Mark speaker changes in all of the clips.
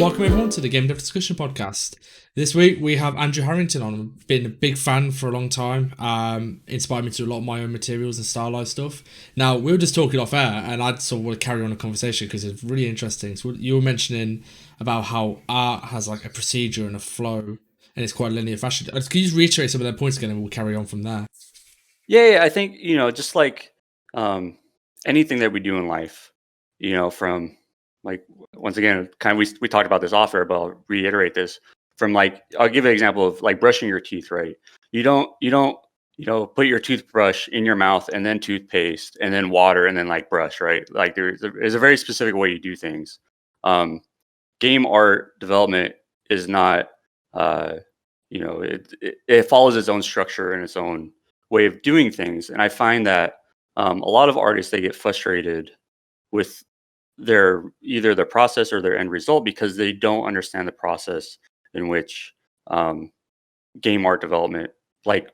Speaker 1: Welcome everyone to the Game Dev Discussion Podcast. This week we have Andrew Harrington on. I've been a big fan for a long time. Inspired me to do a lot of my own materials and stylized stuff. Now we were just talking off air, and I sort of want to carry on a conversation because it's really interesting. So you were mentioning about how art has like a procedure and a flow, and it's quite a linear fashion. Can you just reiterate some of their points again, and we'll carry on from there?
Speaker 2: Yeah, I think just like anything that we do in life, from like once again, kind of we talked about this off air, but I'll reiterate this. From like, I'll give an example of like brushing your teeth, right? You don't put your toothbrush in your mouth and then toothpaste and then water and then like brush, right? Like there's a very specific way you do things. Game art development is not, it follows its own structure and its own way of doing things. And I find that a lot of artists, they get frustrated with either their process or their end result because they don't understand the process in which game art development like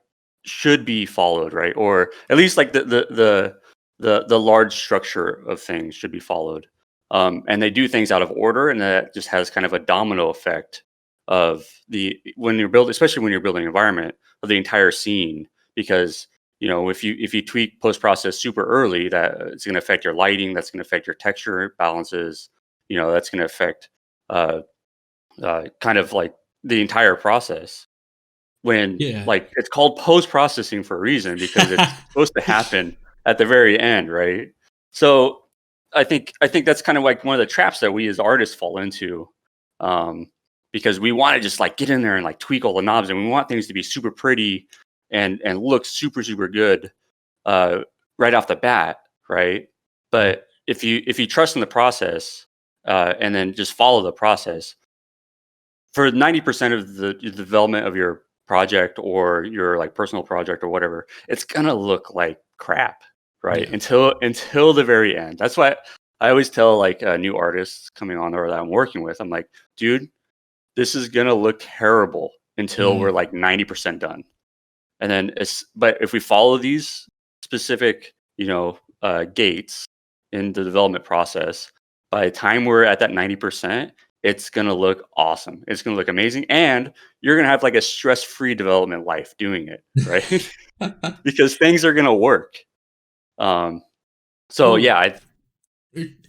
Speaker 2: should be followed, right? Or at least like the large structure of things should be followed. And they do things out of order, and that just has kind of a domino effect of especially when you're building an environment, of the entire scene. Because if you tweak post process super early, that it's going to affect your lighting, that's going to affect your texture balances, that's going to affect kind of like the entire process. When like it's called post processing for a reason, because it's supposed to happen at the very end, right? So I think that's kind of like one of the traps that we as artists fall into, because we want to just like get in there and like tweak all the knobs, and we want things to be super pretty and look super good right off the bat, right? But if you trust in the process and then just follow the process for 90% of the development of your project or your like personal project or whatever, it's gonna look like crap, right? Until the very end. That's why I always tell like new artists coming on or that I'm working with, I'm like, dude, this is gonna look terrible until we're like 90% done. And then but if we follow these specific gates in the development process, by the time we're at that 90%, it's going to look awesome. It's going to look amazing. And you're going to have like a stress-free development life doing it, right? Because things are going to work.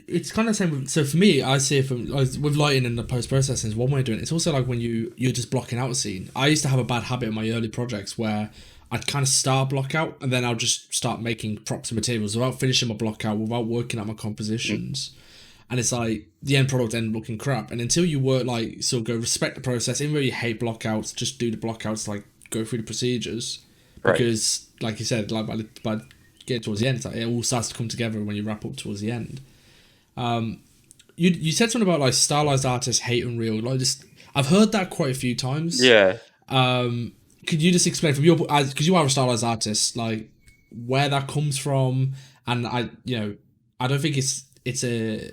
Speaker 1: It's kind of the same. So for me, I see it with lighting and the post-processing is one way of doing it. It's also like when you're just blocking out a scene. I used to have a bad habit in my early projects where I'd kind of start block out and then I'll just start making props and materials without finishing my block out, without working out my compositions. And it's like the end product ended looking crap. And until you work like sort of go respect the process, even though you hate blockouts, just do the blockouts, like go through the procedures. Because like you said, like by getting towards the end, it's like it all starts to come together when you wrap up towards the end. You said something about like stylized artists hate Unreal. Like I've heard that quite a few times.
Speaker 2: Yeah.
Speaker 1: Could you just explain from your, because you are a stylized artist, like where that comes from? And I don't think it's a,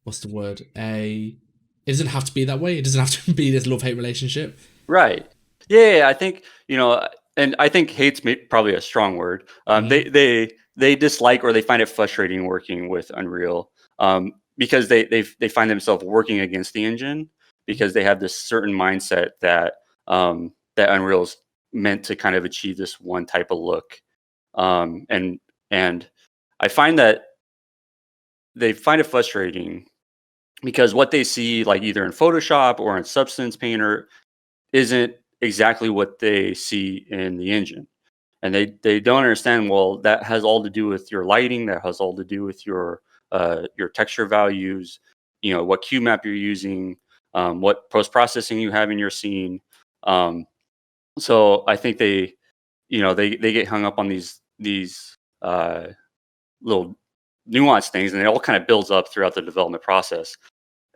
Speaker 1: what's the word? It doesn't have to be that way. It doesn't have to be this love-hate relationship.
Speaker 2: Right. Yeah, I think, and I think hate's probably a strong word. They dislike or they find it frustrating working with Unreal, because they find themselves working against the engine, because they have this certain mindset that that Unreal's meant to kind of achieve this one type of look, and I find that they find it frustrating because what they see like either in Photoshop or in Substance Painter isn't exactly what they see in the engine. And they don't understand, well, that has all to do with your lighting, that has all to do with your texture values, what cue map you're using, what post-processing you have in your scene. So I think they get hung up on these little nuanced things, and it all kind of builds up throughout the development process.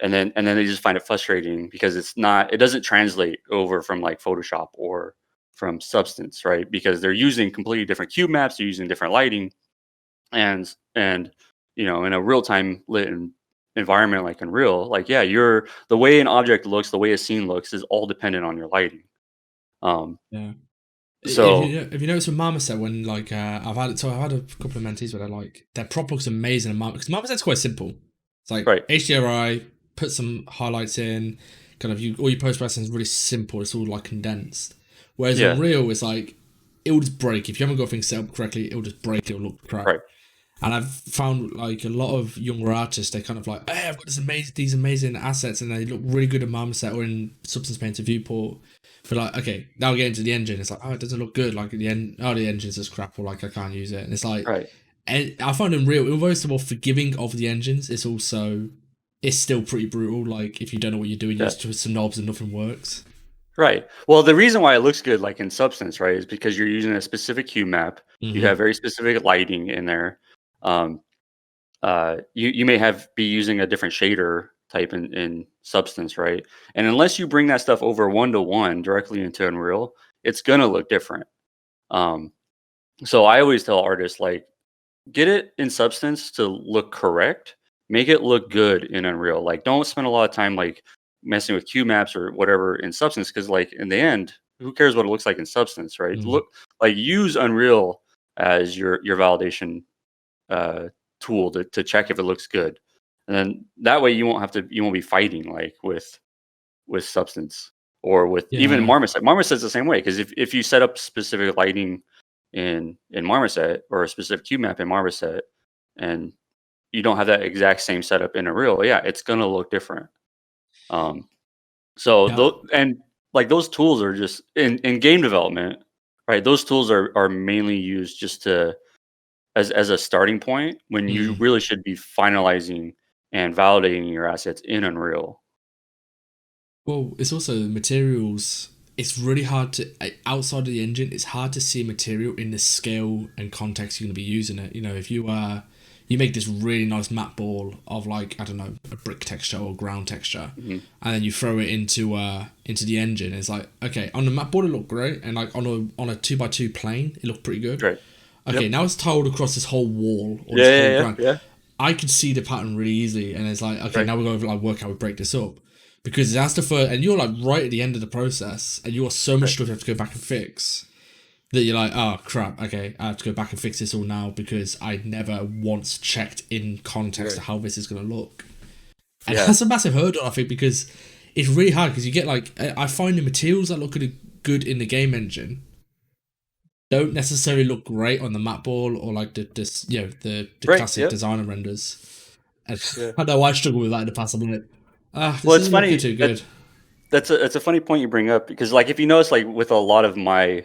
Speaker 2: And then they just find it frustrating because it doesn't translate over from like Photoshop or from Substance, right? Because they're using completely different cube maps, they're using different lighting, and in a real-time lit environment like Unreal, like the way an object looks, the way a scene looks is all dependent on your lighting.
Speaker 1: So if you notice with Marmoset, when like I've had a couple of mentees where they're like their prop looks amazing, and because Marmoset's quite simple. It's like HDRI, put some highlights in, kind of all your post processing is really simple. It's all like condensed. Whereas Unreal is like it'll just break if you haven't got things set up correctly. It'll just break. It'll look crap.
Speaker 2: Right.
Speaker 1: And I've found like a lot of younger artists, they kind of like, hey, I've got these amazing assets, and they look really good in Marmoset or in Substance Painter Viewport. But like, okay, now we get into the engine. It's like, oh, it doesn't look good. Like the engine's just crap, or like I can't use it. And it's like,
Speaker 2: right.
Speaker 1: And I find Unreal, although it's the more forgiving of the engines, it's still pretty brutal. Like if you don't know what you're doing, you just twist some knobs and nothing works.
Speaker 2: Right. Well, the reason why it looks good, like in Substance, right, is because you're using a specific hue map. Mm-hmm. You have very specific lighting in there. You may be using a different shader type in Substance, right? And unless you bring that stuff over 1-to-1 directly into Unreal, it's gonna look different. So I always tell artists, like, get it in Substance to look correct. Make it look good in Unreal. Like, don't spend a lot of time like messing with Q maps or whatever in Substance, because like in the end, who cares what it looks like in Substance, right? Mm-hmm. Look, like, use Unreal as your validation tool to check if it looks good, and then that way you won't be fighting like with Substance or with even Marmoset. Marmoset's the same way, because if you set up specific lighting in Marmoset or a specific Q map in Marmoset, and you don't have that exact same setup in Unreal, it's gonna look different. And like those tools are just in game development, right? Those tools are mainly used just to as a starting point when you really should be finalizing and validating your assets in Unreal.
Speaker 1: Well, it's also materials. It's really hard to, outside of the engine, it's hard to see material in the scale and context you're going to be using it. You know, if you make this really nice matte ball of like, I don't know, a brick texture or ground texture, and then you throw it into the engine, it's like, okay, on the matte board it looked great, and like on a 2x2 plane it looked pretty good.
Speaker 2: Right.
Speaker 1: Okay, now it's tiled across this whole wall or this whole ground. Yeah. I could see the pattern really easily, and it's like, okay, now we're going to like work how we break this up, because it has to first, and you're like right at the end of the process, and you got so much stuff you have to go back and fix that you're like, oh crap, okay, I have to go back and fix this all now because I never once checked in context how this is going to look. And that's a massive hurdle, I think, because it's really hard, because you get like, I find the materials that look good in the game engine don't necessarily look great on the matte ball or like the classic designer renders. I know I struggle with that in the past. I'm like,
Speaker 2: well, it's funny. Too good. That's a funny point you bring up, because like if you notice, like with a lot of my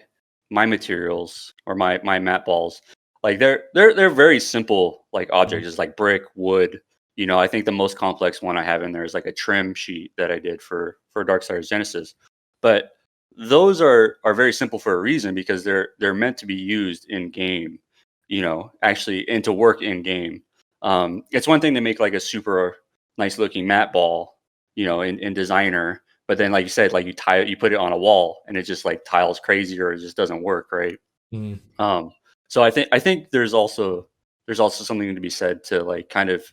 Speaker 2: materials or my matte balls, like they're very simple like objects, just like brick, wood. You know, I think the most complex one I have in there is like a trim sheet that I did for Darksiders Genesis, but those are very simple for a reason, because they're meant to be used in game, you know, actually, and to work in game. It's one thing to make like a super nice looking matte ball, you know, in Designer, but then like you said, like you put it on a wall and it just like tiles crazy, or it just doesn't work, right? So I think there's also something to be said to like kind of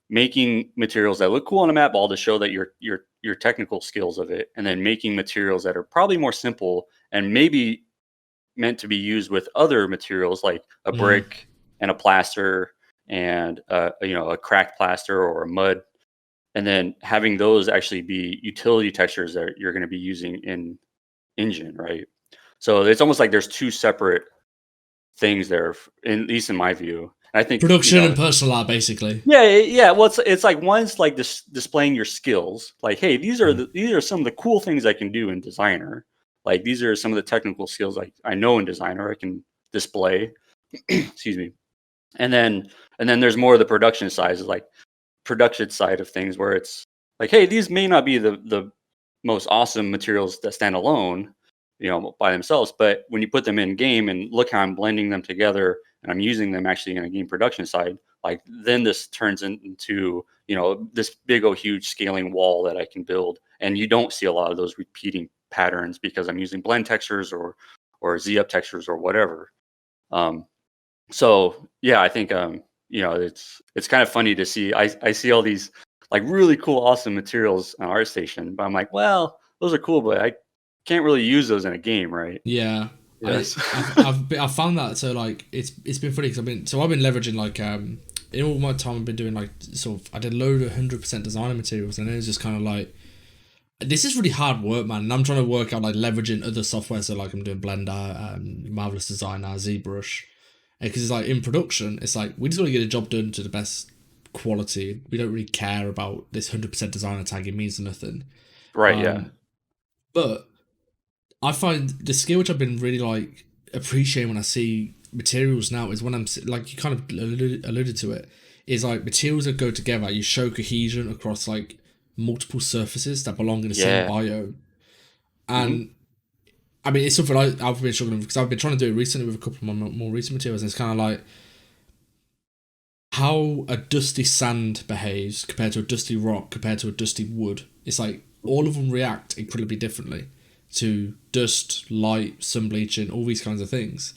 Speaker 2: making materials that look cool on a matte ball to show that your technical skills of it, and then making materials that are probably more simple and maybe meant to be used with other materials like a brick and a plaster and a cracked plaster or a mud, and then having those actually be utility textures that you're going to be using in engine, right? So it's almost like there's two separate things there, at least in my view. I think
Speaker 1: production and personal art, basically.
Speaker 2: Yeah. Well, it's like one's like displaying your skills. Like, hey, these are some of the cool things I can do in Designer. Like, these are some of the technical skills I know in Designer I can display. Excuse me. And then there's more of the production side, like production side of things, where it's like, hey, these may not be the most awesome materials that stand alone, you know, by themselves, but when you put them in game and look how I'm blending them together and I'm using them actually in a game production side, like then this turns into, you know, this big huge scaling wall that I can build. And you don't see a lot of those repeating patterns because I'm using blend textures or Z-up textures or whatever. So yeah, I think you know, it's kind of funny to see. I see all these like really cool, awesome materials on ArtStation, but I'm like, well, those are cool, but I can't really use those in a game, right?
Speaker 1: Yeah. Yes. I've found that, so like it's been funny because I've been leveraging like in all my time I've been doing like I did a load of 100% designer materials, and it was just kind of like, this is really hard work, man. And I'm trying to work out like leveraging other software, so like I'm doing Blender, Marvelous Designer, ZBrush, because it's like in production, it's like we just want to get a job done to the best quality. We don't really care about this 100% designer tag. It means nothing.
Speaker 2: Right. Yeah.
Speaker 1: But I find the skill which I've been really like appreciating when I see materials now is when I'm like, you kind of alluded to it, is like materials that go together. You show cohesion across like multiple surfaces that belong in the same biome. And I mean, it's something I've been struggling with, because I've been trying to do it recently with a couple of my more recent materials, and it's kind of like how a dusty sand behaves compared to a dusty rock compared to a dusty wood. It's like all of them react incredibly differently to dust, light, sun bleaching, all these kinds of things.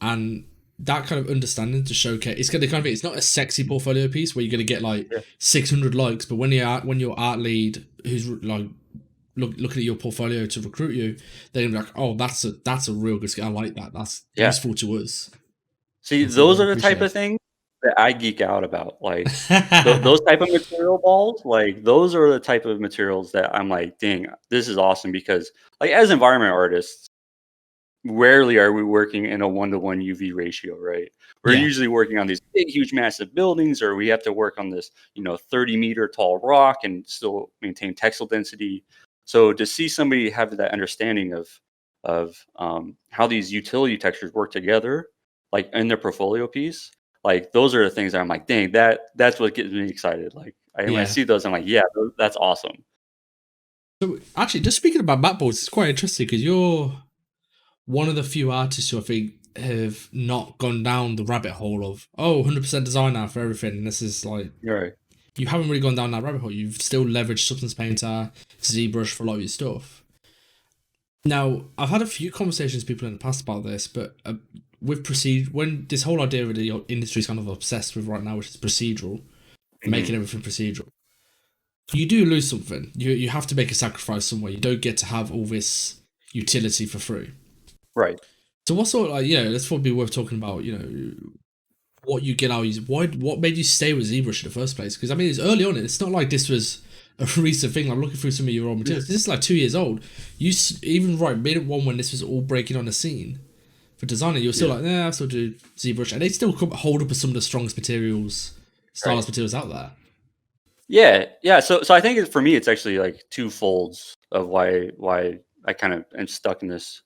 Speaker 1: And that kind of understanding to showcase, it's going to kind of, it's not a sexy portfolio piece where you're going to get like 600 likes, but when your art lead who's like looking at your portfolio to recruit you, they're gonna be like, oh, that's a real good skill. I like that. That's useful to us.
Speaker 2: See, those are the type of things that I geek out about. Like those type of material balls, like those are the type of materials that I'm like, dang, this is awesome, because like as environment artists, rarely are we working in a 1-to-1 UV ratio, right? We're usually working on these big, huge, massive buildings, or we have to work on this, 30-meter tall rock and still maintain textile density. So to see somebody have that understanding of how these utility textures work together, like in their portfolio piece, like those are the things that I'm like, dang, that's what gets me excited. Like when I see those, I'm like, yeah, that's awesome.
Speaker 1: So actually, just speaking about mat boards, it's quite interesting because you're one of the few artists who I think have not gone down the rabbit hole of 100% designer for everything. And this is like,
Speaker 2: right.
Speaker 1: You haven't really gone down that rabbit hole. You've still leveraged Substance Painter, ZBrush for a lot of your stuff. Now, I've had a few conversations with people in the past about this, but with when this whole idea of the industry is kind of obsessed with right now, which is procedural, making everything procedural, you do lose something. You have to make a sacrifice somewhere. You don't get to have all this utility for free.
Speaker 2: Right.
Speaker 1: So what sort of, that's probably worth talking about, what you get out of what made you stay with ZBrush in the first place? Because I mean, it's early on. It's not like this was a recent thing. I'm looking through some of your raw materials. This is like 2 years old. You even made it one when this was all breaking on the scene for designing. You're still like, I still do ZBrush, and they still hold up as some of the strongest materials, stylized materials out there.
Speaker 2: Yeah. So I think for me, it's actually like two folds of why I kind of am stuck in this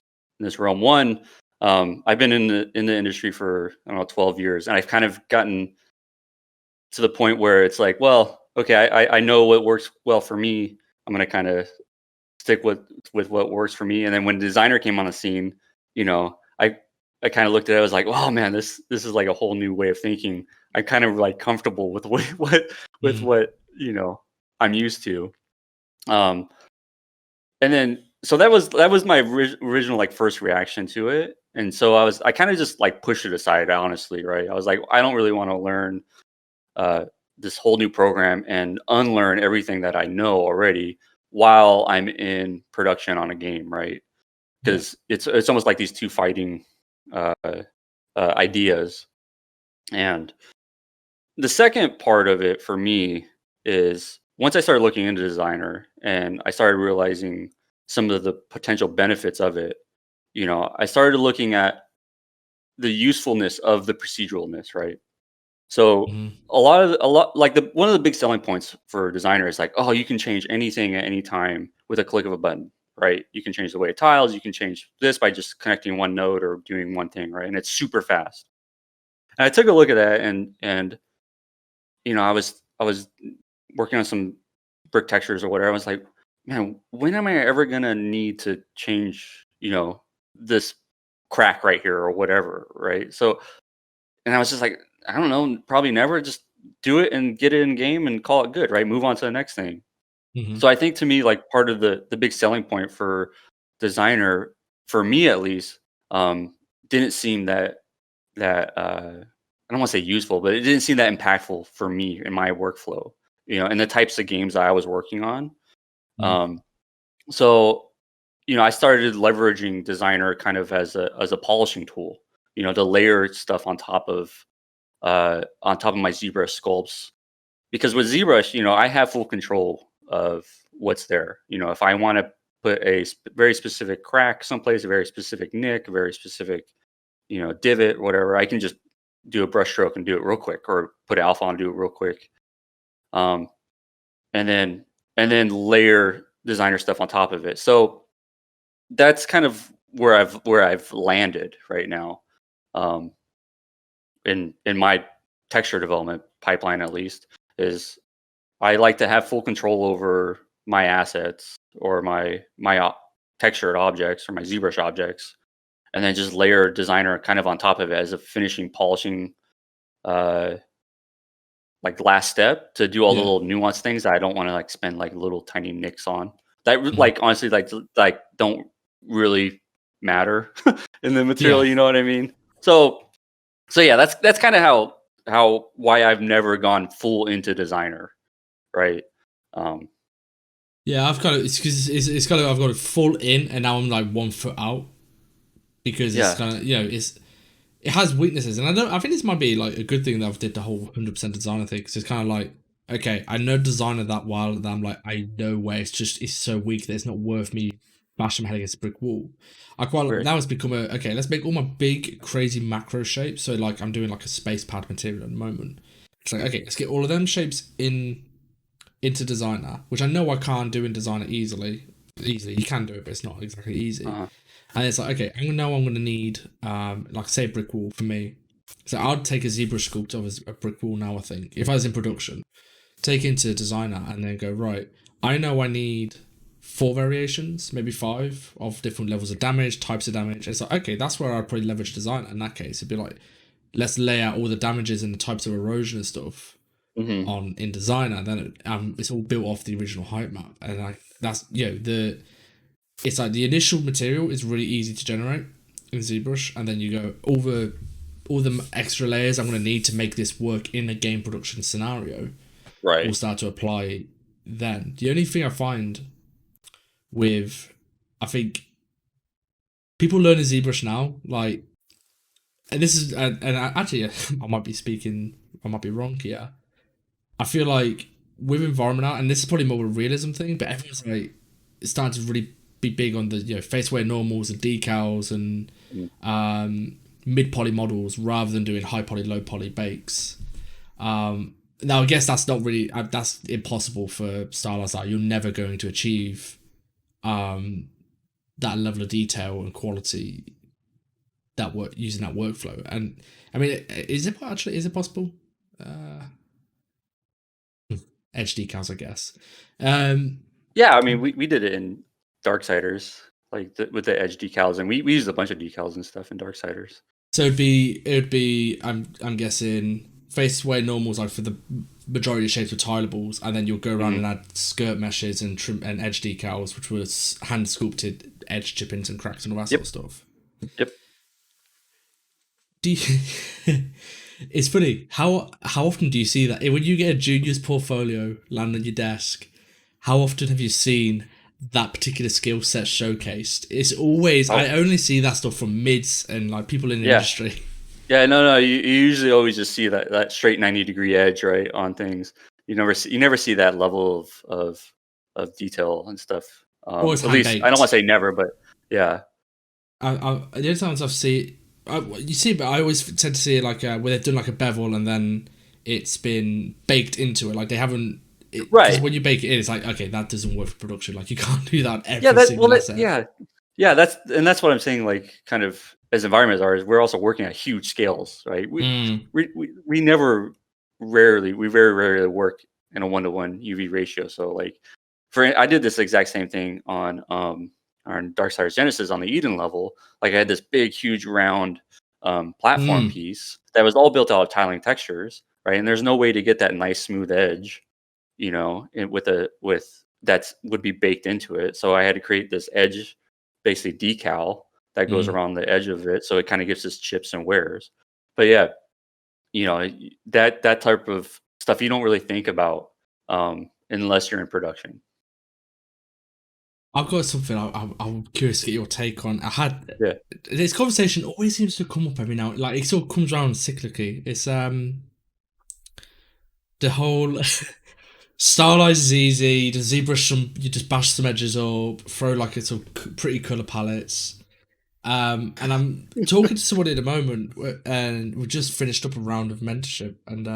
Speaker 2: realm. One, I've been in the industry for 12 years, and I've kind of gotten to the point where it's like, well, okay, I know what works well for me. I'm gonna kind of stick with what works for me. And then when designer came on the scene, I kind of looked at it. I was like, oh man, this is like a whole new way of thinking. I'm kind of like comfortable with what I'm used to. And then so that was my original like first reaction to it. And so I kind of just like pushed it aside, honestly, right? I was like, I don't really want to learn this whole new program and unlearn everything that I know already while I'm in production on a game, right? Because it's almost like these two fighting ideas. And the second part of it for me is once I started looking into designer and I started realizing some of the potential benefits of it, I started looking at the usefulness of the proceduralness, right? So a lot like one of the big selling points for a designer is like, oh, you can change anything at any time with a click of a button, right? You can change the way it tiles, you can change this by just connecting one node or doing one thing, right? And it's super fast. And I took a look at that and I was working on some brick textures or whatever. I was like, man, when am I ever gonna need to change, this crack right here or whatever, right? So, and I was just like, I don't know, probably never. Just do it and get it in game and call it good, right? Move on to the next thing. So I think to me, like part of the big selling point for designer, for me at least, didn't seem that I don't want to say useful, but it didn't seem that impactful for me in my workflow, and the types of games that I was working on. So, I started leveraging designer kind of as a polishing tool, to layer stuff on top of on top of my ZBrush sculpts, because with ZBrush, I have full control of what's there. If I want to put a very specific crack someplace, a very specific nick, a very specific, divot, whatever, I can just do a brush stroke and do it real quick, or put alpha on and do it real quick. And then layer designer stuff on top of it. So that's kind of where I've landed right now, in my texture development pipeline. At least, is I like to have full control over my assets, or my textured objects, or my ZBrush objects, and then just layer designer kind of on top of it as a finishing, polishing, like last step, to do all the little nuanced things that I don't want to like spend like little tiny nicks on, that like honestly like don't really matter in the material. You know what I mean? So yeah, that's kind of why I've never gone full into designer, right?
Speaker 1: Yeah, I've got it's because it's kind of I've got it full in, and now I'm like 1 foot out, because it's kind of it has weaknesses, and I think this might be like a good thing that I've did the whole 100% designer thing, because it's kind of like, okay, I know designer that well that I'm like, I know where it's so weak that it's not worth me bashing my head against a brick wall. I quite now it's become okay, let's make all my big crazy macro shapes. So like I'm doing like a space pad material at the moment. It's like, okay, let's get all of them shapes into designer, which I know I can't do in designer easily. You can do it, but it's not exactly easy. And it's like, okay, I know I'm going to need, like say a brick wall for me. So I'd take a ZBrush sculpt of a brick wall now, I think, if I was in production, take it into designer, and then go, right, I know I need 4 variations, maybe 5, of different levels of damage, types of damage. It's like, okay, that's where I'd probably leverage designer in that case. It'd be like, let's lay out all the damages and the types of erosion and stuff on in designer, and then it's all built off the original height map. And like that's it's like the initial material is really easy to generate in ZBrush, and then you go all the extra layers I'm going to need to make this work in a game production scenario.
Speaker 2: Right.
Speaker 1: Will start to apply then. The only thing I find with, I think, people learning ZBrush now, like, and this is, and actually, I might be wrong here. I feel like with environment art, and this is probably more of a realism thing, but everyone's like, it's starting to really be big on the face weight normals and decals and mid poly models, rather than doing high poly, low poly bakes. Now I guess that's not really that's impossible for stylized art. You're never going to achieve that level of detail and quality using that workflow. And I mean, is it possible? Edge decals, I guess.
Speaker 2: Yeah, I mean, we did it in Darksiders, like with the edge decals, and we used a bunch of decals and stuff in Darksiders.
Speaker 1: So it'd be I'm guessing face way normals, like for the majority of shapes with tileables, and then you'll go around and add skirt meshes and trim and edge decals, which was hand sculpted edge chippings and cracks and all that sort of stuff.
Speaker 2: Yep.
Speaker 1: It's funny how often do you see that when you get a junior's portfolio land on your desk? How often have you seen that particular skill set showcased? It's always I only see that stuff from mids and like people in the industry.
Speaker 2: Yeah, no, you usually always just see that straight 90-degree edge, right, on things. You never see that level of detail and stuff. At least I don't want to say never, but yeah.
Speaker 1: The other times I've seen, you see, but I always tend to see it like where they've done like a bevel and then it's been baked into it. Like they haven't. Right. When you bake it in, it's like, okay, that doesn't work for production. Like you can't do that every single asset.
Speaker 2: Yeah, that's what I'm saying. Like, kind of as environments are, we're also working at huge scales, right? We very rarely work in a 1-to-1 UV ratio. So like, I did this exact same thing on Darksiders Genesis on the Eden level. Like I had this big, huge, round platform piece that was all built out of tiling textures, right? And there's no way to get that nice smooth edge, with that would be baked into it. So I had to create this edge, basically decal that goes around the edge of it, so it kind of gives us chips and wears. But yeah, that type of stuff you don't really think about unless you're in production.
Speaker 1: I've got something I'm curious to get your take on. I had
Speaker 2: Yeah.
Speaker 1: this conversation always seems to come up every now, like it sort of comes around cyclically. It's the whole stylized is easy. The ZBrush, you just bash some edges up, throw like it's some pretty color palettes. And I'm talking to somebody at the moment, and we just finished up a round of mentorship, and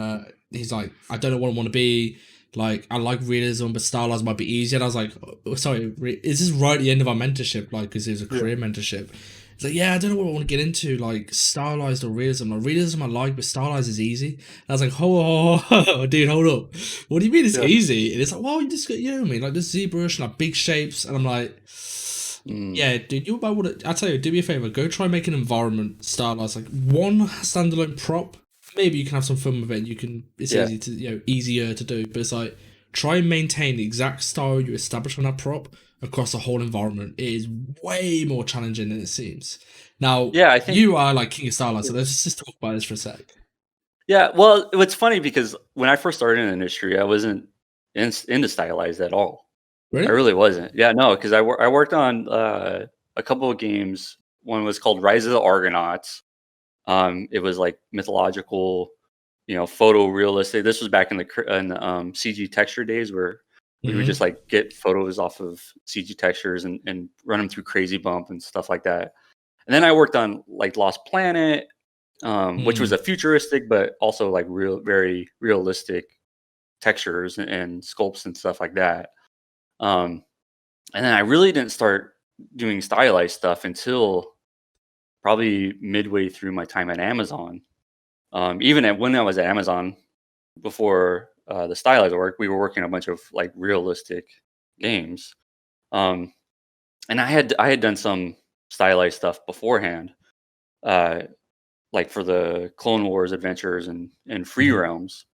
Speaker 1: he's like, I don't know what I want to be. Like, I like realism, but stylized might be easier. And I was like, oh, sorry, is this right at the end of our mentorship? Like, because it was a career mentorship. It's like, yeah, I don't know what I want to get into, like stylized or realism. Like, realism I like, but stylized is easy. And I was like, dude, hold up. What do you mean it's easy? And it's like, well, you just get, you know what I mean? Like, this ZBrush and like big shapes. And I'm like, yeah, dude, you might want to. I tell you, do me a favor. Go try and make an environment stylized, like one standalone prop. Maybe you can have some fun with it. You can. It's easy to, easier to do. But it's like try and maintain the exact style you establish on that prop across the whole environment. It is way more challenging than it seems. Now,
Speaker 2: Yeah, I think
Speaker 1: you are like king of stylized, so let's just talk about this for a sec.
Speaker 2: Yeah, well, it's funny because when I first started in the industry, I wasn't into stylized at all.
Speaker 1: Really?
Speaker 2: I really wasn't. Yeah, no, because I worked on a couple of games. One was called Rise of the Argonauts. It was like mythological, photorealistic. This was back in the CG texture days where we would just like get photos off of CG textures and run them through Crazy Bump and stuff like that. And then I worked on like Lost Planet, which was a futuristic but also like very realistic textures and sculpts and stuff like that. And then I really didn't start doing stylized stuff until probably midway through my time at Amazon. Even when I was at Amazon before the stylized work, we were working on a bunch of like realistic games. And I had done some stylized stuff beforehand, like for the Clone Wars adventures and Free Realms.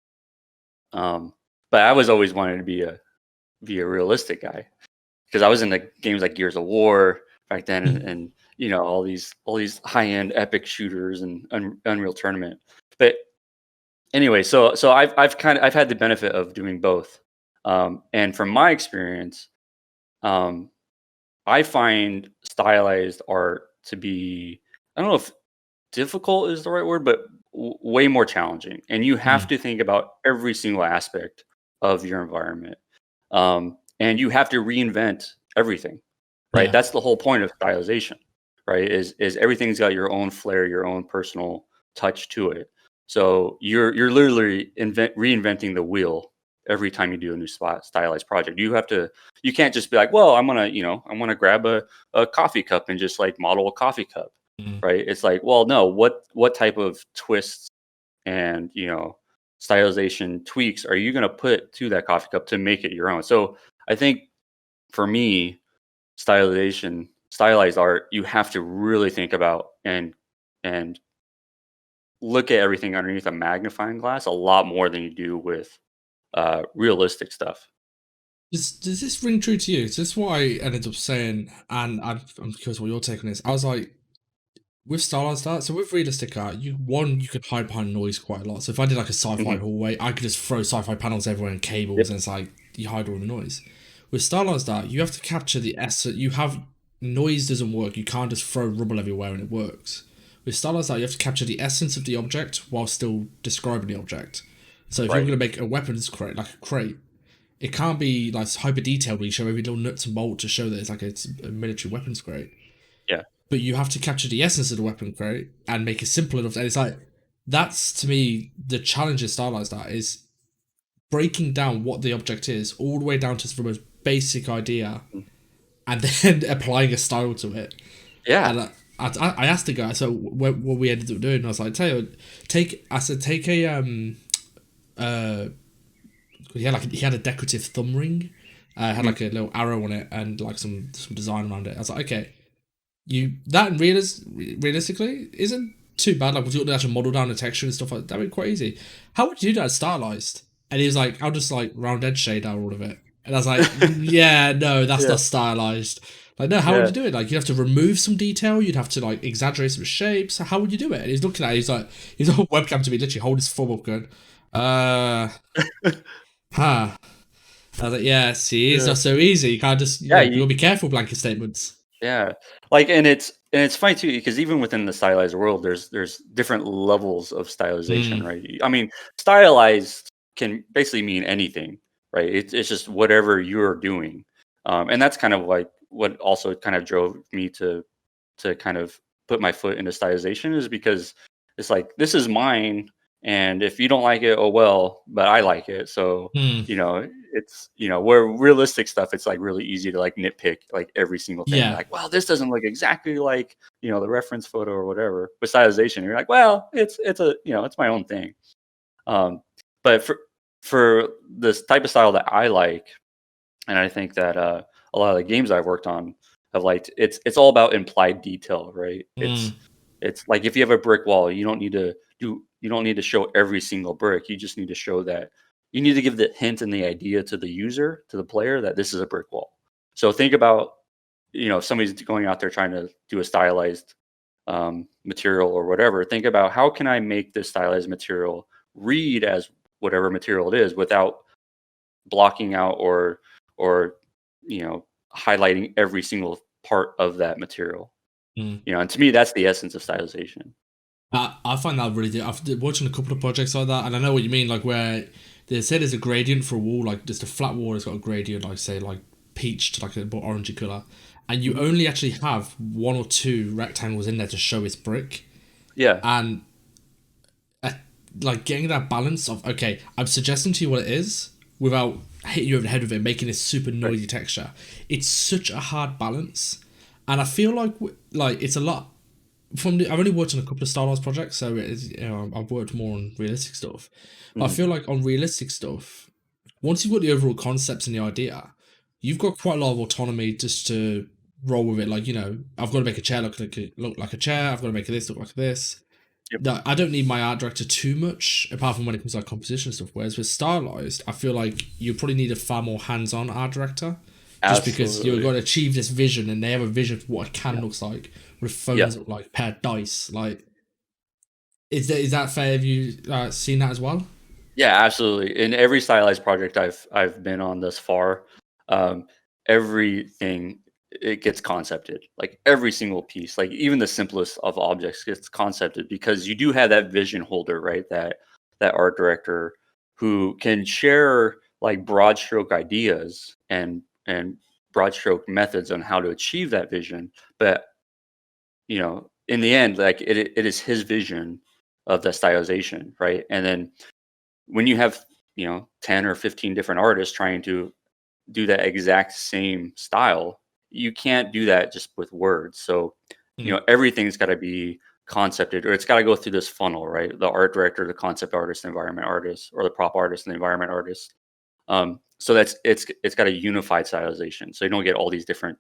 Speaker 2: But I was always wanted to be a realistic guy because I was in the games like Gears of War back then, and all these high end epic shooters and Unreal Tournament. But anyway, so I've had the benefit of doing both, and from my experience, I find stylized art to be, I don't know if difficult is the right word, but way more challenging, and you have to think about every single aspect of your environment, and you have to reinvent everything, right? That's the whole point of stylization, right? Is everything's got your own flair, your own personal touch to it. So you're literally reinventing the wheel every time you do a new stylized project. You can't just be like, well, I'm gonna grab a coffee cup and just like model a coffee cup, right? It's like, well, no, what type of twists and stylization tweaks are you going to put to that coffee cup to make it your own? So I think for me, stylized art, you have to really think about and look at everything underneath a magnifying glass a lot more than you do with realistic stuff.
Speaker 1: Does this ring true to you? So this is what I ended up saying, and I'm curious what your take on this. I was like, with stylized art, so with realistic art, you could hide behind noise quite a lot. So if I did like a sci-fi hallway, I could just throw sci-fi panels everywhere and cables, and it's like you hide all the noise. With stylized art, you have to capture the essence. Noise doesn't work. You can't just throw rubble everywhere and it works. With stylized art, you have to capture the essence of the object while still describing the object. So if you're going to make a weapons crate, like a crate, it can't be like hyper detailed where you show every little nuts and bolt to show that it's a military weapons crate.
Speaker 2: Yeah.
Speaker 1: But you have to capture the essence of the weapon crate and make it simple enough. And it's like, that's to me the challenge of stylized art is breaking down what the object is all the way down to the most basic idea and then applying a style to it.
Speaker 2: Yeah.
Speaker 1: And I asked the guy, so what we ended up doing, I was like, take a he had a decorative thumb ring, had like a little arrow on it and like some design around it. I was like, okay, that realistically isn't too bad. Like, we'll actually model down the texture and stuff like that. That'd be quite easy. How would you do that stylized? And he was like, I'll just like round edge shade out all of it. And I was like, yeah, no, that's not stylized. Like, no, how would you do it? Like, you'd have to remove some detail. You'd have to like exaggerate some shapes. How would you do it? And he's looking at it. He's like, he's on webcam to me, literally hold his thumb up going, huh. I was like, yeah, see, it's not so easy. You can't just, you'll be careful blanket statements.
Speaker 2: Yeah, like, and it's funny too because even within the stylized world, there's different levels of stylization, right? I mean, stylized can basically mean anything, right? It's just whatever you're doing, and that's kind of like what also kind of drove me to kind of put my foot into stylization is because it's like this is mine, and if you don't like it, oh well, but I like it, so it's where realistic stuff, it's like really easy to like nitpick like every single thing.
Speaker 1: Yeah.
Speaker 2: Like, well, this doesn't look exactly like the reference photo or whatever. With stylization, you're like, well, it's a it's my own thing. But for this type of style that I like, and I think that a lot of the games I've worked on have liked, it's all about implied detail, right? It's like if you have a brick wall, you don't need to show every single brick. You just need to show that you need to give the hint and the idea to the user, to the player, that this is a brick wall. So think about, if somebody's going out there trying to do a stylized material or whatever, think about how can I make this stylized material read as whatever material it is without blocking out or highlighting every single part of that material. And to me, that's the essence of stylization.
Speaker 1: I find that really good. I've been watching a couple of projects like that, and I know what you mean. Like where they say there's a gradient for a wall, like just a flat wall has got a gradient, like say like peach to like a more orangey color, and you only actually have 1 or 2 rectangles in there to show it's brick.
Speaker 2: Yeah,
Speaker 1: and like getting that balance of okay, I'm suggesting to you what it is without hitting you over the head with it, making this super noisy texture. It's such a hard balance, and I feel like it's a lot. I've only worked on a couple of stylized projects, so I've worked more on realistic stuff. But I feel like on realistic stuff, once you've got the overall concepts and the idea, you've got quite a lot of autonomy just to roll with it. Like I've got to make a chair look like a chair. I've got to make this look like this. No, I don't need my art director too much, apart from when it comes to like composition stuff. Whereas with stylized, I feel like you probably need a far more hands-on art director, just because you're going to achieve this vision, and they have a vision for what a can looks like, with phones look like, paired dice. Like, is that fair? Have you seen that as well?
Speaker 2: Yeah, absolutely. In every stylized project I've been on thus far, everything, it gets concepted. Like every single piece, like even the simplest of objects gets concepted, because you do have that vision holder, right? That art director who can share like broad stroke ideas and broad stroke methods on how to achieve that vision. But in the end, like it is his vision of the stylization, right? And then when you have 10 or 15 different artists trying to do that exact same style, you can't do that just with words. So everything's got to be concepted, or it's got to go through this funnel, right? The art director, the concept artist, the environment artist, or the prop artist and the environment artist. So it's got a unified stylization, so you don't get all these different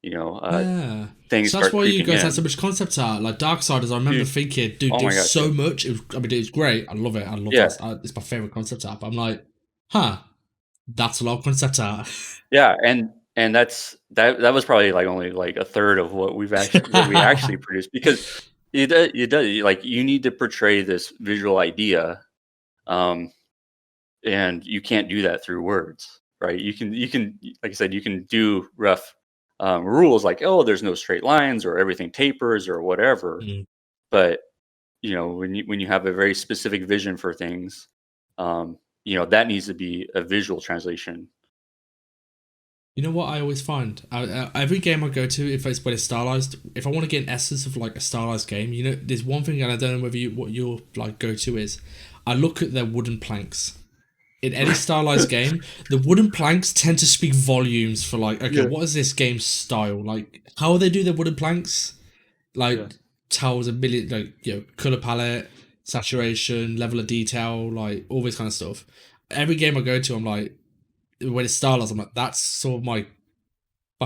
Speaker 2: things.
Speaker 1: So that's why you guys had so much concept art, like Darksiders. I remember thinking, dude, there's so much. It was great. I love it. I love that. It's my favorite concept art. But I'm like, that's a lot of concept art.
Speaker 2: Yeah, and that was probably like only like a third of what we actually produced, because you like you need to portray this visual idea, and you can't do that through words, right? You can like I said, you can do rough rules like, oh, there's no straight lines, or everything tapers, or whatever. But when you have a very specific vision for things, that needs to be a visual translation.
Speaker 1: You know what I always find? Every game I go to, if it's stylized, if I want to get an essence of like a stylized game, there's one thing, and I don't know what your like go to is. I look at their wooden planks. In any stylized game, the wooden planks tend to speak volumes for like, okay, what is this game's style? Like, how they do their wooden planks? Like, tells a million, like, color palette, saturation, level of detail, like, all this kind of stuff. Every game I go to, I'm like, when it's stylized, I'm like, that's sort of my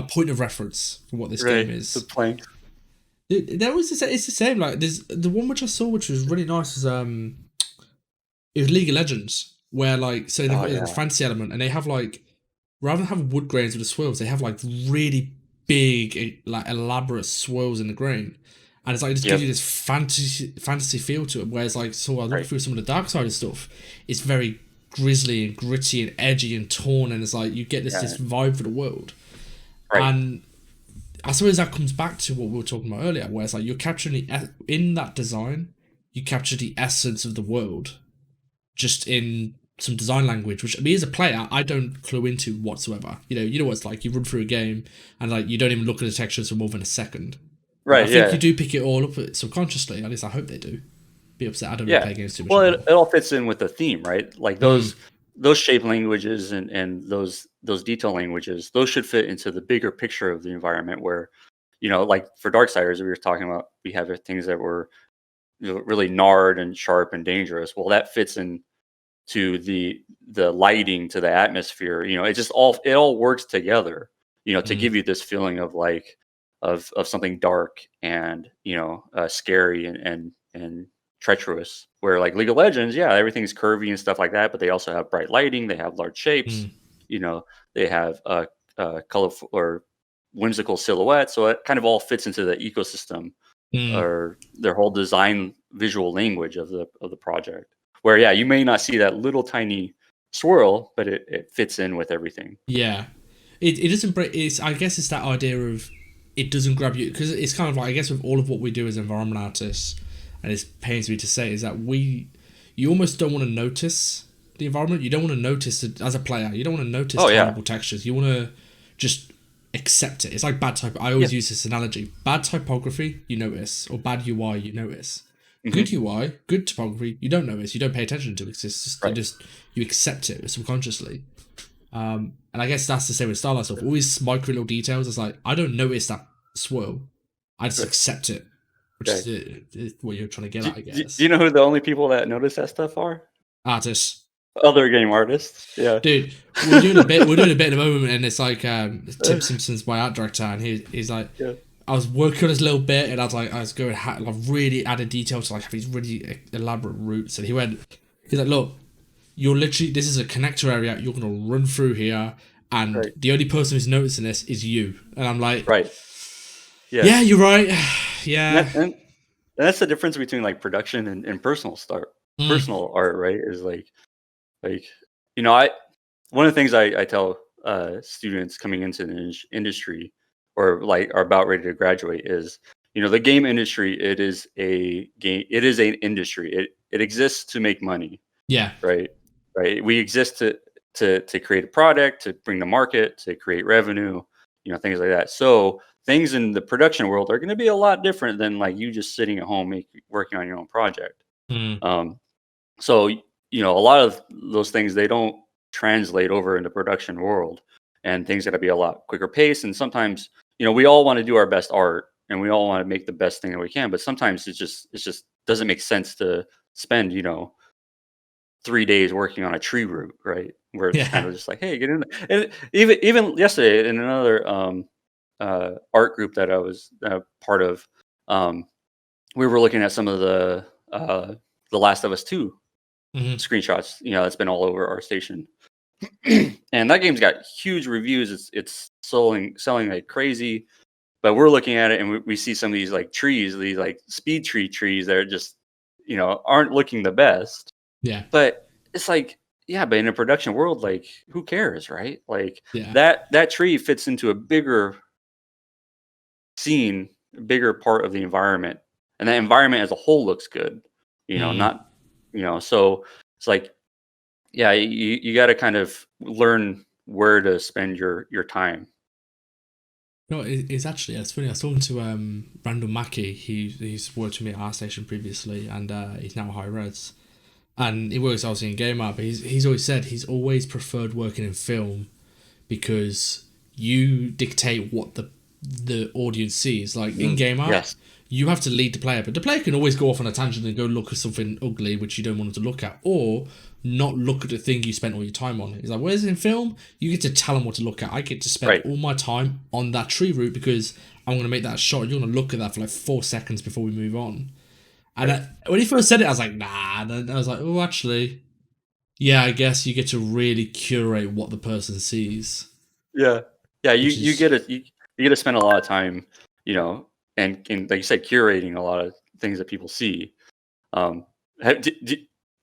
Speaker 1: point of reference for what this game is.
Speaker 2: The plank.
Speaker 1: It's the same. Like, there's the one which I saw, which was really nice, was it was League of Legends, where like, so they've got a fantasy element, and they have like, rather than have wood grains with the swirls, they have like really big, like elaborate swirls in the grain, and it's like it just gives you this fantasy feel to it. Whereas like, so I look through some of the Darksiders stuff, it's very grisly and gritty and edgy and torn, and it's like you get this vibe for the world.
Speaker 2: Right.
Speaker 1: And I suppose that comes back to what we were talking about earlier, where it's like you're capturing in that design, you capture the essence of the world, just in some design language, which me as a player, I don't clue into whatsoever. You know what it's like. You run through a game and like you don't even look at the textures for more than a second.
Speaker 2: Right.
Speaker 1: I think you do pick it all up subconsciously. At least I hope they do. Be upset. I don't really play games too much.
Speaker 2: Well, it all fits in with the theme, right? Like those shape languages and those detail languages, those should fit into the bigger picture of the environment. Where, like for Darksiders, we were talking about, we have things that were really gnarled and sharp and dangerous. Well, that fits in to the lighting, to the atmosphere. It all works together. To give you this feeling of like of something dark and scary and treacherous. Where like League of Legends, everything's curvy and stuff like that, but they also have bright lighting, they have large shapes, they have colorful or whimsical silhouettes, so it kind of all fits into the ecosystem or their whole design visual language of the project. Where you may not see that little tiny swirl, but it fits in with everything.
Speaker 1: It doesn't break. I guess it's that idea of it doesn't grab you, because it's kind of like, I guess with all of what we do as environment artists, and it pains me to say, is that you almost don't want to notice the environment. You don't want to notice it as a player. You don't want to notice terrible textures. You want to just accept it. It's like bad type. I always use this analogy. Bad typography, you notice, or bad UI, you notice. Good UI, good typography, you don't notice. You don't pay attention to it. It's just you accept it subconsciously. And I guess that's the same with stylized stuff. Always micro little details. It's like I don't notice that swirl. I just accept it. Which is what you're trying to get at, I guess.
Speaker 2: Do you know who the only people that notice that stuff are?
Speaker 1: Artists.
Speaker 2: Other game artists. Yeah.
Speaker 1: Dude, we're doing a bit at the moment, and it's like Tim Simpson's my art director, and he's like, I was working on this little bit, and I was going like really added detail to like have these really elaborate routes, and he's like, look, you're literally, this is a connector area, you're gonna run through here, and the only person who's noticing this is you. And I'm like, yeah, you're right. Yeah.
Speaker 2: And that's the difference between like production and personal art, right? Is like one of the things I tell students coming into the industry, or like are about ready to graduate, is the game industry, it is an industry. It exists to make money. Right. We exist to create a product, to bring to market, to create revenue, things like that. So things in the production world are going to be a lot different than like you just sitting at home working on your own project. So a lot of those things, they don't translate over into production world, and things got to be a lot quicker pace. And sometimes we all want to do our best art, and we all want to make the best thing that we can, but sometimes it just doesn't make sense to spend 3 days working on a tree root, right? Where it's kind of just like, hey, get in there. And even yesterday in another art group that I was part of, we were looking at some of the Last of Us 2 screenshots, that's been all over our station. And that game's got huge reviews. It's selling like crazy. But we're looking at it, and we see some of these like trees, these like speed trees that are just, aren't looking the best. But it's like, but in a production world, like, who cares, right? Like that tree fits into a bigger scene, a bigger part of the environment, and that environment as a whole looks good. Not, so it's like, you got to kind of learn where to spend your time.
Speaker 1: No, it's actually, it's funny. I was talking to Randall Mackey. He's worked with me at our station previously, and he's now high res, and he works obviously in game art. But he's always said he's always preferred working in film, because you dictate what the audience sees. Like in game art, you have to lead the player, but the player can always go off on a tangent and go look at something ugly which you don't want them to look at, or not look at the thing you spent all your time on. It's like, whereas in film, you get to tell them what to look at. I get to spend all my time on that tree root because I'm going to make that shot. You're going to look at that for like 4 seconds before we move on. And when he first said it, I was like, nah. And I was like, oh, actually, I guess you get to really curate what the person sees.
Speaker 2: You get to spend a lot of time, and like you said, curating a lot of things that people see.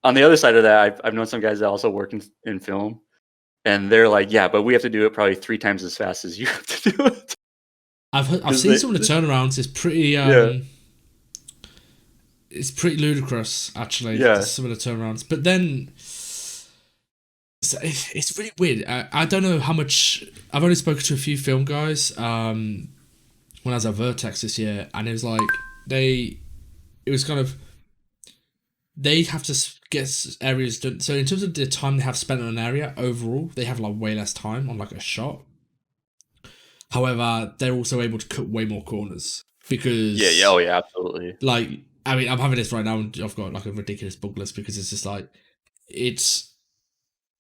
Speaker 2: on the other side of that, I've known some guys that also work in film, and they're like, yeah, but we have to do it probably 3 times as fast as you have to do it.
Speaker 1: I've seen some of the turnarounds. It's pretty it's pretty ludicrous, actually.
Speaker 2: Yeah.
Speaker 1: Some of the turnarounds, but then it's really weird. I don't know how much. I've only spoken to a few film guys when I was at Vertex this year, and it was like it was kind of, they have to get areas done. So in terms of the time they have spent on an area overall, they have like way less time on like a shot. However, they're also able to cut way more corners because
Speaker 2: oh yeah, absolutely.
Speaker 1: Like, I mean, I'm having this right now, and I've got like a ridiculous bug list because it's just like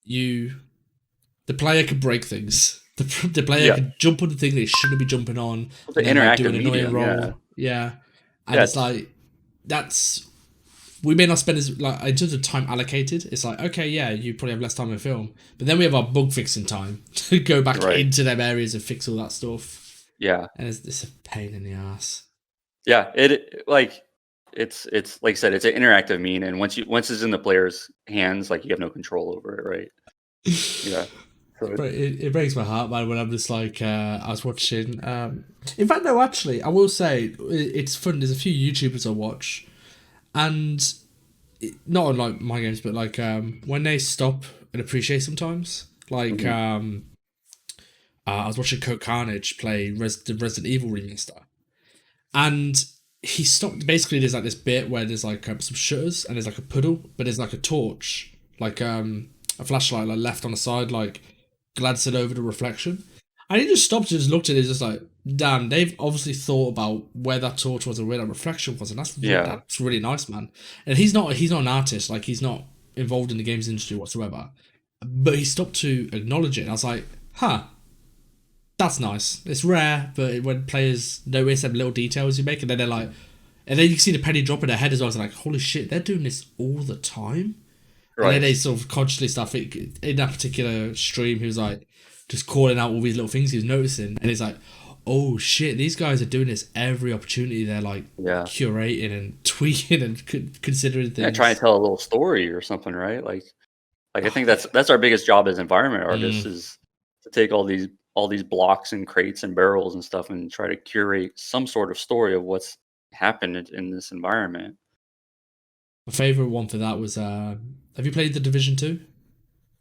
Speaker 1: the player can break things. The player can jump on the thing they shouldn't be jumping on.
Speaker 2: It's an interactive medium,
Speaker 1: and it's like we may not spend as like in terms of time allocated. It's like, okay, yeah, you probably have less time in film, but then we have our bug fixing time to go back into them areas and fix all that stuff.
Speaker 2: Yeah,
Speaker 1: and it's a pain in the ass.
Speaker 2: Yeah, it's like I said, it's an interactive mean, and once it's in the player's hands, like you have no control over it, right? Yeah.
Speaker 1: So it breaks my heart, man, when I'm just like, I was watching. In fact, no, actually, I will say it's fun. There's a few YouTubers I watch, and not on like my games, but like when they stop and appreciate sometimes. Like I was watching Coke Carnage play the Resident Evil remaster, and he stopped. Basically, there's like this bit where there's like some shutters and there's like a puddle, but there's like a torch, like a flashlight, like left on the side, like glancing over the reflection. And he just stopped and just looked at it, just like, damn, they've obviously thought about where that torch was and where that reflection was, and that's really nice, man. And he's not an artist, like he's not involved in the games industry whatsoever, but he stopped to acknowledge it, and I was like, huh, that's nice. It's rare, but when players notice them little details you make, and then they're like, and then you can see the penny drop in their head as well. It's like, holy shit, they're doing this all the time. Right. And then they sort of consciously stuff in that particular stream. He was like just calling out all these little things he was noticing, and it's like, oh shit, these guys are doing this every opportunity. They're like curating and tweaking and considering things.
Speaker 2: Yeah, trying to tell a little story or something, right? Like I think that's our biggest job as environment artists is to take all these blocks and crates and barrels and stuff and try to curate some sort of story of what's happened in this environment.
Speaker 1: My favorite one for that was have you played The Division 2?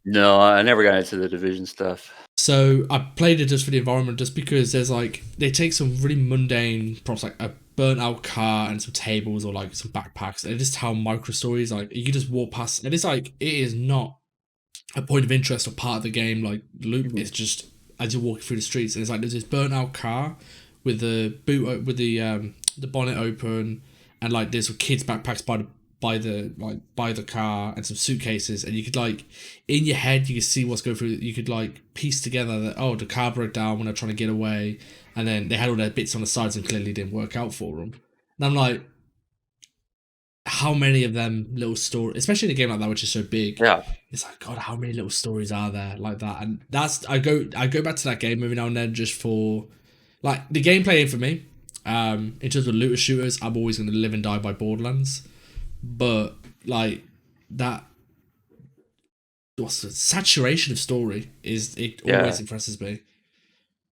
Speaker 2: No, I never got into the Division stuff.
Speaker 1: So I played it just for the environment, just because there's like, they take some really mundane props, like a burnt out car and some tables or like some backpacks, and just how micro stories, like you can just walk past, and it's like, it is not a point of interest or part of the game like loop. It's just as you're walking through the streets, and it's like there's this burnt out car with the boot with the bonnet open, and like there's some kids backpacks by the car and some suitcases, and you could like in your head you could see what's going through. You could like piece together that, oh, the car broke down when they're trying to get away, and then they had all their bits on the sides and clearly didn't work out for them. And I'm like, how many of them little stories, especially in a game like that which is so big, it's like, God, how many little stories are there like that? And that's I go back to that game every now and then just for like the gameplay. For me, in terms of looter shooters, I'm always going to live and die by Borderlands. But like that, what's the saturation of story always impresses me.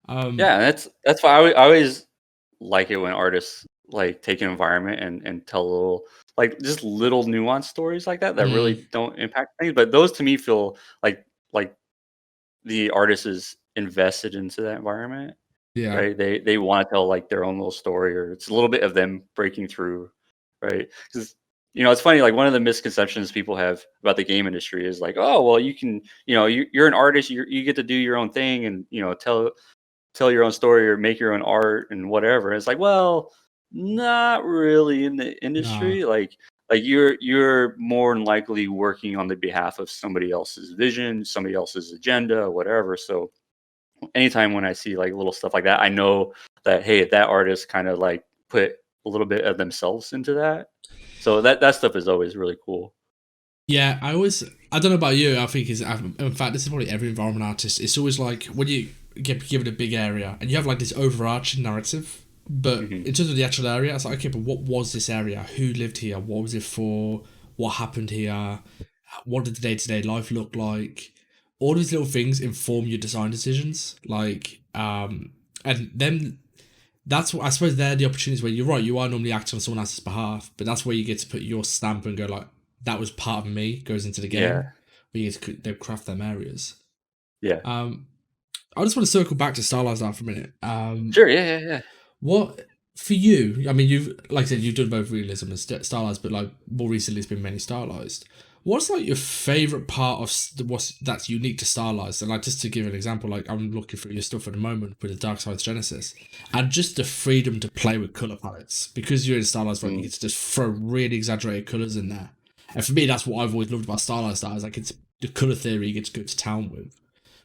Speaker 2: That's why I always like it when artists like take an environment and tell little, like just little nuanced stories like that really don't impact things. But those to me feel like the artist is invested into that environment. Yeah. Right. They want to tell like their own little story, or it's a little bit of them breaking through. Right. Because it's funny, like one of the misconceptions people have about the game industry is like, oh, well, you can, you're an artist, you get to do your own thing and, tell your own story or make your own art and whatever. It's like, well, not really in the industry. No. Like you're more than likely working on the behalf of somebody else's vision, somebody else's agenda, whatever. So anytime when I see like little stuff like that, I know that, hey, that artist kind of like put a little bit of themselves into that. So that stuff is always really cool.
Speaker 1: Yeah, I don't know about you, I think in fact, this is probably every environment artist. It's always like when you get given a big area and you have like this overarching narrative, but in terms of the actual area, it's like, okay, but what was this area? Who lived here? What was it for? what happened here, what did the day-to-day life look like. All these little things inform your design decisions, and then that's what I suppose they're the opportunities where you're right, you are normally acting on someone else's behalf, but that's where you get to put your stamp and go like, that was part of me, goes into the game.
Speaker 2: Yeah.
Speaker 1: But you get to they craft them areas.
Speaker 2: Yeah.
Speaker 1: I just want to circle back to stylized art for a minute.
Speaker 2: Sure. Yeah.
Speaker 1: What for you? I mean, you've like I said, you've done both realism and stylized, but like more recently, it's been mainly stylized. What's like your favorite part of what's that's unique to stylized? And like just to give an example, like I'm looking through your stuff at the moment with the Dark Side Genesis, and just the freedom to play with color palettes because you're in stylized, you get to just throw really exaggerated colors in there. And for me, that's what I've always loved about stylized art. Is like it's the color theory you get to go to town with.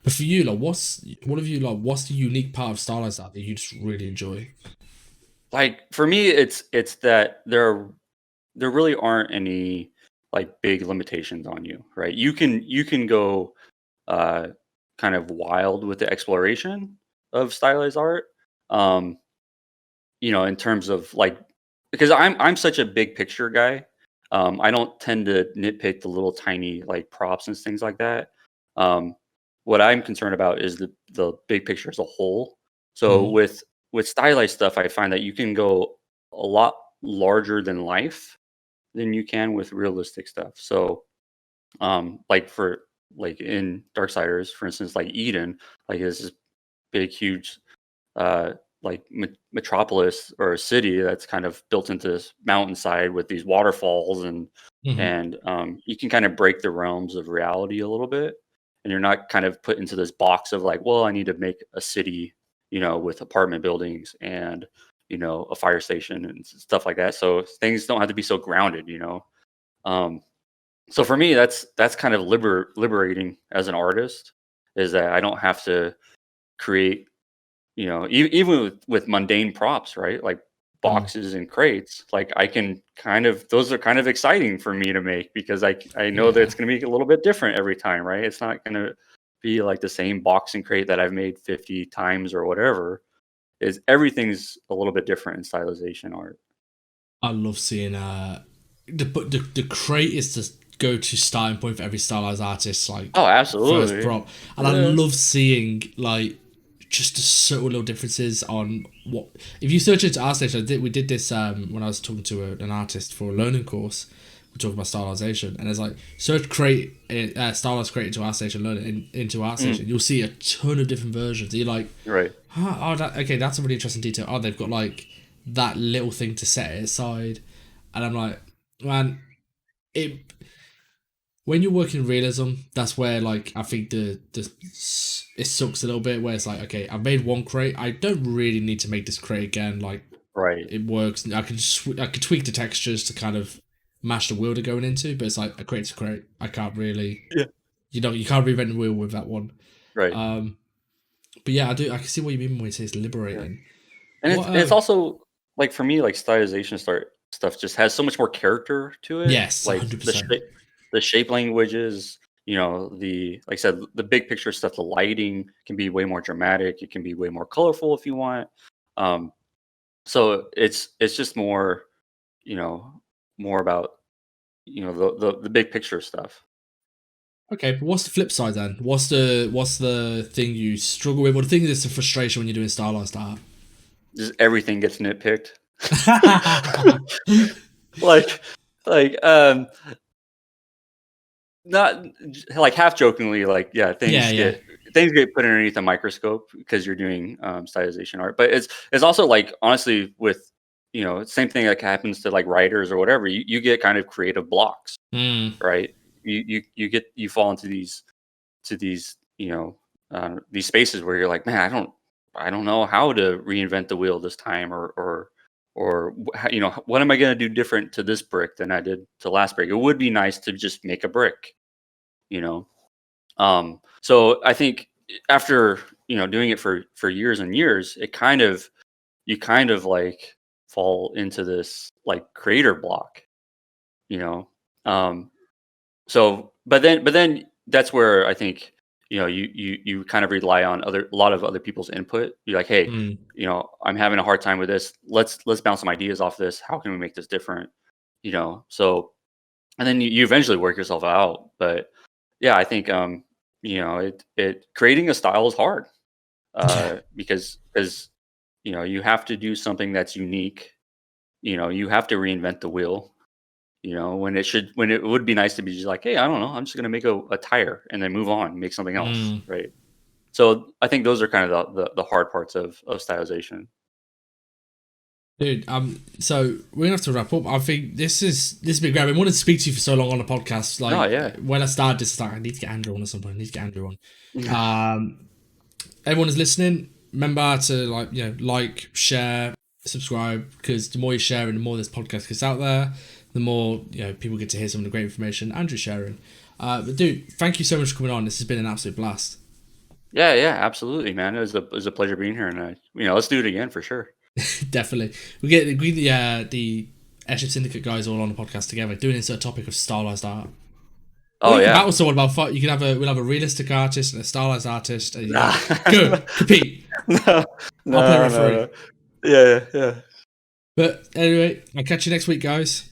Speaker 1: But for you, like, what's the unique part of stylized art that you just really enjoy?
Speaker 2: Like for me, it's that there really aren't any like big limitations on you, right? You can go uh, kind of wild with the exploration of stylized art. Um, in terms of like, because I'm such a big picture guy. I don't tend to nitpick the little tiny like props and things like that. Um, what I'm concerned about is the big picture as a whole. So
Speaker 1: Mm.
Speaker 2: with stylized stuff, I find that you can go a lot larger than life than you can with realistic stuff. So like for like in Darksiders, for instance, like Eden, like is this big, huge uh, like metropolis or a city that's kind of built into this mountainside with these waterfalls
Speaker 1: Mm-hmm.
Speaker 2: and you can kind of break the realms of reality a little bit, and you're not kind of put into this box of like, well, I need to make a city, with apartment buildings and a fire station and stuff like that. So things don't have to be so grounded. Um, so for me, that's kind of liberating as an artist, is that I don't have to create even with mundane props, right? Like
Speaker 1: Mm.
Speaker 2: boxes and crates, like I can those are kind of exciting for me to make because I know that
Speaker 1: Yeah.
Speaker 2: it's going to be a little bit different every time, right? It's not going to be like the same box and crate that I've made 50 times or whatever. Is everything's a little bit different in stylization art.
Speaker 1: I love seeing the crate is the go-to starting point for every stylized artist, like
Speaker 2: Oh,
Speaker 1: first
Speaker 2: absolutely.
Speaker 1: prop. And I
Speaker 2: Yeah.
Speaker 1: love seeing like just the subtle little differences on what if you search into ArtStation. We did this when I was talking to an artist for a learning course. We're talking about stylization, and it's like search crate stylized crate into ArtStation, learn it into ArtStation.
Speaker 2: Mm,
Speaker 1: You'll see a ton of different versions. And you're like,
Speaker 2: right.
Speaker 1: oh, okay, that's a really interesting detail. Oh, they've got like that little thing to set it aside, and I'm like, man, it. When you're working realism, that's where like I think the it sucks a little bit. Where it's like, okay, I've made one crate. I don't really need to make this crate again. Like
Speaker 2: Right.
Speaker 1: it works. I can tweak the textures to kind of match the wheel they're going into, but it's like a crate's a crate. I can't really,
Speaker 2: Yeah.
Speaker 1: you can't reinvent the wheel with that one.
Speaker 2: Right.
Speaker 1: Um, but yeah, I do. I can see what you mean when you say it's
Speaker 2: Yeah.
Speaker 1: liberating.
Speaker 2: And
Speaker 1: What?
Speaker 2: it's also like for me, like stylization stuff just has so much more character to it.
Speaker 1: Yes,
Speaker 2: Like
Speaker 1: 100%.
Speaker 2: the shape languages, the like I said, the big picture stuff, the lighting can be way more dramatic. It can be way more colorful if you want. Um, so it's just more, you know, more about the big picture stuff.
Speaker 1: Okay, but what's the flip side then? What's the thing you struggle with, or the thing that's a frustration when you're doing stylized art?
Speaker 2: Just everything gets nitpicked. like like not like half jokingly, like yeah,
Speaker 1: Yeah, yeah.
Speaker 2: things get put underneath a microscope because you're doing stylization art. But it's also like honestly with same thing like happens to like writers or whatever. You get kind of creative blocks,
Speaker 1: Mm.
Speaker 2: right? You fall into these these spaces where you're like, man, I don't know how to reinvent the wheel this time, or what am I going to do different to this brick than I did to last brick? It would be nice to just make a brick, you know. So I think after doing it for years and years, you kind of like fall into this like creator block, you know. Um, so but then that's where I think you kind of rely on a lot of other people's input. You're like, hey,
Speaker 1: Mm.
Speaker 2: I'm having a hard time with this. Let's bounce some ideas off this. How can we make this different? So and then you eventually work yourself out. But yeah, I think it creating a style is hard, because you have to do something that's unique. You have to reinvent the wheel. When it would be nice to be just like, hey, I don't know, I'm just gonna make a tire and then move on, make something else, right? So I think those are kind of the hard parts of stylization.
Speaker 1: Dude, so we're gonna have to wrap up. I think this has been great. I wanted to speak to you for so long on the podcast. Like,
Speaker 2: Oh yeah,
Speaker 1: when I started this, like, I need to get Andrew on at some point. I need to get Andrew on. Everyone is listening. Remember to like, share, subscribe, because the more you share and the more this podcast gets out there, the more people get to hear some of the great information Andrew's sharing. But dude, thank you so much for coming on. This has been an absolute blast.
Speaker 2: Yeah, absolutely, man. It was a pleasure being here, and let's do it again for sure.
Speaker 1: Definitely. We get the Airship Syndicate guys all on the podcast together, doing this topic of stylized art.
Speaker 2: Oh yeah.
Speaker 1: Battle someone about we'll have a realistic artist and a stylized artist. And go compete.
Speaker 2: No,
Speaker 1: I'll play referee.
Speaker 2: No. Yeah.
Speaker 1: But anyway, I'll catch you next week, guys.